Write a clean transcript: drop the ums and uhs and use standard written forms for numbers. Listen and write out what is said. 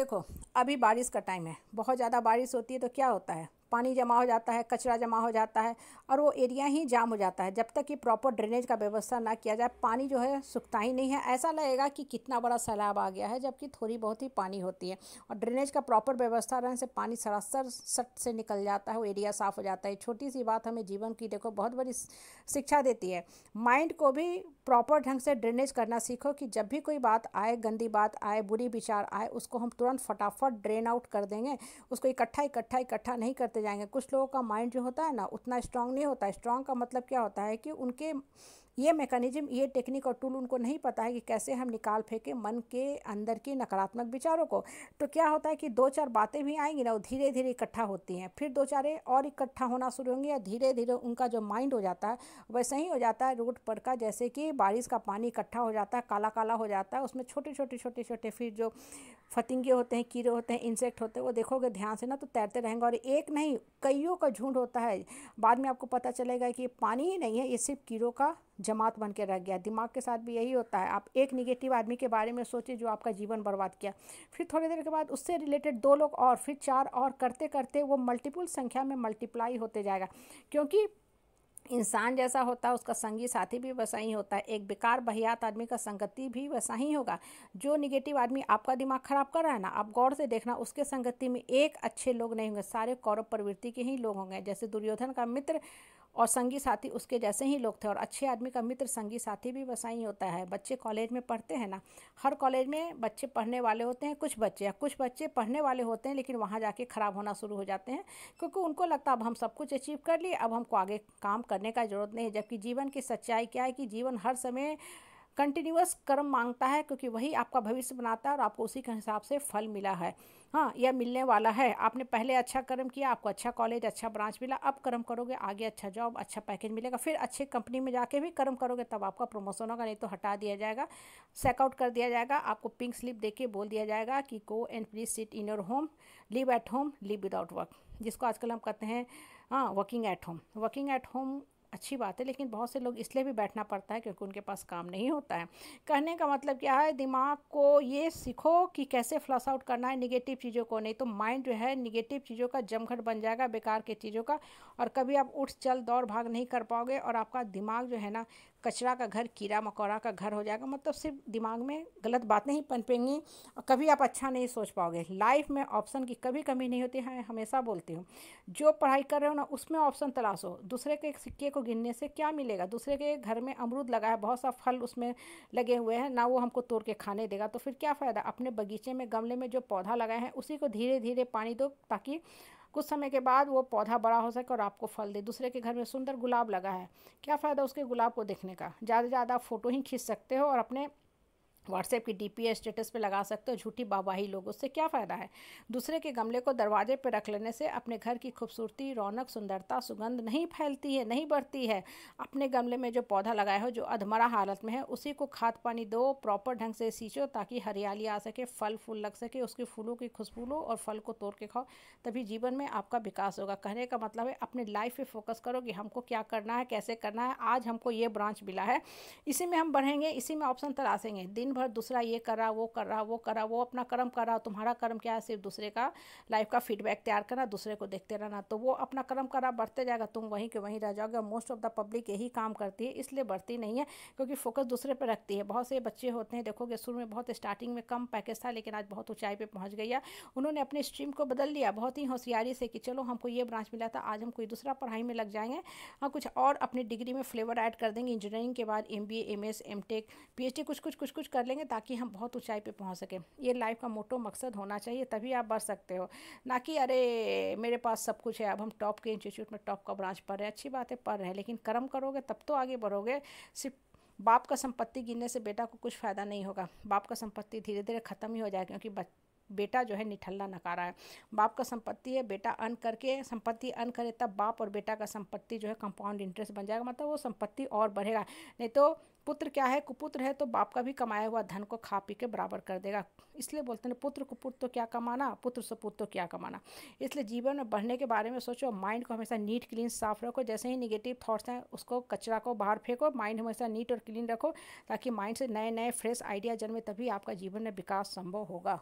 देखो, अभी बारिश का टाइम है, बहुत ज़्यादा बारिश होती है तो क्या होता है, पानी जमा हो जाता है, कचरा जमा हो जाता है और वो एरिया ही जाम हो जाता है। जब तक कि प्रॉपर ड्रेनेज का व्यवस्था ना किया जाए, पानी जो है सूखता ही नहीं है। ऐसा लगेगा कि कितना बड़ा सैलाब आ गया है, जबकि थोड़ी बहुत ही पानी होती है। और ड्रेनेज का प्रॉपर व्यवस्था रहने से पानी सरासर सट से निकल जाता है, वो एरिया साफ़ हो जाता है। छोटी सी बात हमें जीवन की देखो बहुत बड़ी शिक्षा देती है। माइंड को भी प्रॉपर ढंग से ड्रेनेज करना सीखो कि जब भी कोई बात आए, गंदी बात आए, बुरी विचार आए, उसको हम तुरंत फटाफट ड्रेन आउट कर देंगे। उसको इकट्ठा इकट्ठा इकट्ठा नहीं करते जाएंगे। कुछ लोगों का माइंड जो होता है ना, उतना स्ट्रांग नहीं होता है। स्ट्रांग का मतलब क्या होता है कि उनके ये मैकेनिज्म, ये टेक्निक और टूल उनको नहीं पता है कि कैसे हम निकाल फेंके मन के अंदर की नकारात्मक विचारों को। तो क्या होता है कि दो चार बातें भी आएंगी ना, वो धीरे धीरे इकट्ठा होती हैं, फिर दो चार और इकट्ठा होना शुरू होंगे, या धीरे धीरे उनका जो माइंड हो जाता है वैसे ही हो जाता है रोड पर का, जैसे कि बारिश का पानी इकट्ठा हो जाता है, काला काला हो जाता है। उसमें छोटे छोटे छोटे छोटे फिर जो फतिंगे होते हैं, कीड़े होते हैं, इंसेक्ट होते हैं, वो देखोगे ध्यान से ना तो तैरते रहेंगे। और एक नहीं, कईयों का झुंड होता है। बाद में आपको पता चलेगा कि ये पानी ही नहीं है, ये सिर्फ कीड़ों का जमात बन के रह गया। दिमाग के साथ भी यही होता है। आप एक निगेटिव आदमी के बारे में सोचिए जो आपका जीवन बर्बाद किया, फिर थोड़ी देर के बाद उससे रिलेटेड दो लोग और, फिर चार और, करते करते वो मल्टीपल संख्या में मल्टीप्लाई होते जाएगा। क्योंकि इंसान जैसा होता है उसका संगी साथी भी वैसा ही होता है। एक बेकार बहियात आदमी का संगति भी वैसा ही होगा। जो निगेटिव आदमी आपका दिमाग खराब कर रहा है ना, आप गौर से देखना, उसके संगति में एक अच्छे लोग नहीं होंगे, सारे कौरव प्रवृत्ति के ही लोग होंगे। जैसे दुर्योधन का मित्र और संगी साथी उसके जैसे ही लोग थे। और अच्छे आदमी का मित्र संगी साथी भी वैसा ही होता है। बच्चे कॉलेज में पढ़ते हैं ना, हर कॉलेज में बच्चे पढ़ने वाले होते हैं, कुछ बच्चे पढ़ने वाले होते हैं लेकिन वहाँ जाके ख़राब होना शुरू हो जाते हैं, क्योंकि उनको लगता है अब हम सब कुछ अचीव कर लिए, अब हमको आगे काम करने का ज़रूरत नहीं है। जबकि जीवन की सच्चाई क्या है कि जीवन हर समय कंटिन्यूअस कर्म मांगता है, क्योंकि वही आपका भविष्य बनाता है और आपको उसी के हिसाब से फल मिला है। हाँ, यह मिलने वाला है। आपने पहले अच्छा कर्म किया, आपको अच्छा कॉलेज, अच्छा ब्रांच मिला, अब कर्म करोगे आगे अच्छा जॉब, अच्छा पैकेज मिलेगा, फिर अच्छे कंपनी में जाके भी कर्म करोगे तब आपका प्रमोशन होगा, नहीं तो हटा दिया जाएगा, सैकआउट कर दिया जाएगा। आपको पिंक स्लिप देके बोल दिया जाएगा कि go and please sit in your home, live at home, live without work, जिसको आजकल हम कहते हैं हाँ working at home. Working at home अच्छी बात है, लेकिन बहुत से लोग इसलिए भी बैठना पड़ता है क्योंकि उनके पास काम नहीं होता है। कहने का मतलब क्या है, दिमाग को ये सीखो कि कैसे फ्लश आउट करना है निगेटिव चीज़ों को, नहीं तो माइंड जो है निगेटिव चीज़ों का जमघट बन जाएगा, बेकार के चीज़ों का। और कभी आप उठ चल दौड़ भाग नहीं कर पाओगे और आपका दिमाग जो है ना कचरा का घर, कीड़ा मकोड़ा का घर हो जाएगा। मतलब सिर्फ दिमाग में गलत बातें ही पनपेंगी और कभी आप अच्छा नहीं सोच पाओगे। लाइफ में ऑप्शन की कभी कमी नहीं होती है, हमेशा बोलती हूँ। जो पढ़ाई कर रहे हो ना उसमें ऑप्शन तलाशो। दूसरे के सिक्के को गिनने से क्या मिलेगा? दूसरे के घर में अमरूद लगा है, बहुत सा फल उसमें लगे हुए हैं ना, वो हमको तोड़ के खाने देगा, तो फिर क्या फ़ायदा? अपने बगीचे में गमले में जो पौधा लगाए हैं उसी को धीरे धीरे पानी दो, ताकि कुछ समय के बाद वो पौधा बड़ा हो सके और आपको फल दे। दूसरे के घर में सुंदर गुलाब लगा है, क्या फ़ायदा उसके गुलाब को देखने का? ज़्यादा से ज़्यादा फ़ोटो ही खींच सकते हो और अपने व्हाट्सएप की डीपी स्टेटस पे लगा सकते हो, झूठी वाहवाही लोगों से क्या फ़ायदा है? दूसरे के गमले को दरवाजे पे रख लेने से अपने घर की खूबसूरती, रौनक, सुंदरता, सुगंध नहीं फैलती है, नहीं बढ़ती है। अपने गमले में जो पौधा लगाए हो जो अधमरा हालत में है उसी को खाद पानी दो, प्रॉपर ढंग से सींचो ताकि हरियाली आ सके, फल फूल लग सके, उसके फूलों की खुशबू लो और फल को तोड़ के खाओ, तभी जीवन में आपका विकास होगा। कहने का मतलब है अपने लाइफ पे फोकस करो कि हमको क्या करना है, कैसे करना है। आज हमको ये ब्रांच मिला है, इसी में हम बढ़ेंगे, इसी में ऑप्शन तलाशेंगे। दिन भर दूसरा ये कर रहा, वो कर रहा, वो कर रहा, वो अपना कर्म कर रहा, तुम्हारा कर्म क्या है? सिर्फ दूसरे का लाइफ का फीडबैक तैयार करना, दूसरे को देखते रहना। तो वो अपना कर्म कर रहा, बढ़ते जाएगा, तुम वहीं के वहीं रह जाओगे। मोस्ट ऑफ द पब्लिक यही काम करती है, इसलिए बढ़ती नहीं है क्योंकि फोकस दूसरे पर रखती है। बहुत से बच्चे होते हैं, देखोगे शुरू में बहुत स्टार्टिंग में कम पैकेज था, लेकिन आज बहुत ऊंचाई पे पहुंच गई है। उन्होंने अपनी स्ट्रीम को बदल लिया बहुत ही होशियारी से कि चलो हमको ये ब्रांच मिला था, आज हम कोई दूसरा पढ़ाई में लग जाएंगे, हाँ कुछ और अपनी डिग्री में फ्लेवर ऐड कर देंगे। इंजीनियरिंग के बाद MBA, MS, MTech, PhD कुछ कुछ कुछ कुछ कर लेंगे ताकि हम बहुत ऊंचाई पे पहुंच सके। ये लाइफ का मोटो मकसद होना चाहिए, तभी आप बढ़ सकते हो। ना कि अरे मेरे पास सब कुछ है, अब हम टॉप के इंस्टीट्यूट में टॉप का ब्रांच पढ़ रहे हैं। अच्छी बात है, पढ़ रहे हैं, लेकिन कर्म करोगे तब तो आगे बढ़ोगे। सिर्फ बाप का संपत्ति गिनने से बेटा को कुछ फ़ायदा नहीं होगा। बाप का संपत्ति धीरे धीरे ख़त्म ही हो जाएगा, क्योंकि बेटा जो है निठल्ला नकारा है। बाप का संपत्ति है, बेटा अर्न करके संपत्ति अर्न करे तब बाप और बेटा का संपत्ति जो है कंपाउंड इंटरेस्ट बन जाएगा, मतलब वो संपत्ति और बढ़ेगा। नहीं तो पुत्र क्या है, कुपुत्र है तो बाप का भी कमाया हुआ धन को खा पी के बराबर कर देगा। इसलिए बोलते हैं पुत्र कुपुत्र तो क्या कमाना, पुत्र सुपुत्र तो क्या कमाना। इसलिए जीवन में बढ़ने के बारे में सोचो, माइंड को हमेशा नीट क्लीन साफ रखो। जैसे ही निगेटिव थॉट्स हैं उसको, कचरा को बाहर फेंको, माइंड हमेशा नीट और क्लीन रखो ताकि माइंड से नए नए फ्रेश आइडिया जन्मे, तभी आपका जीवन में विकास संभव होगा।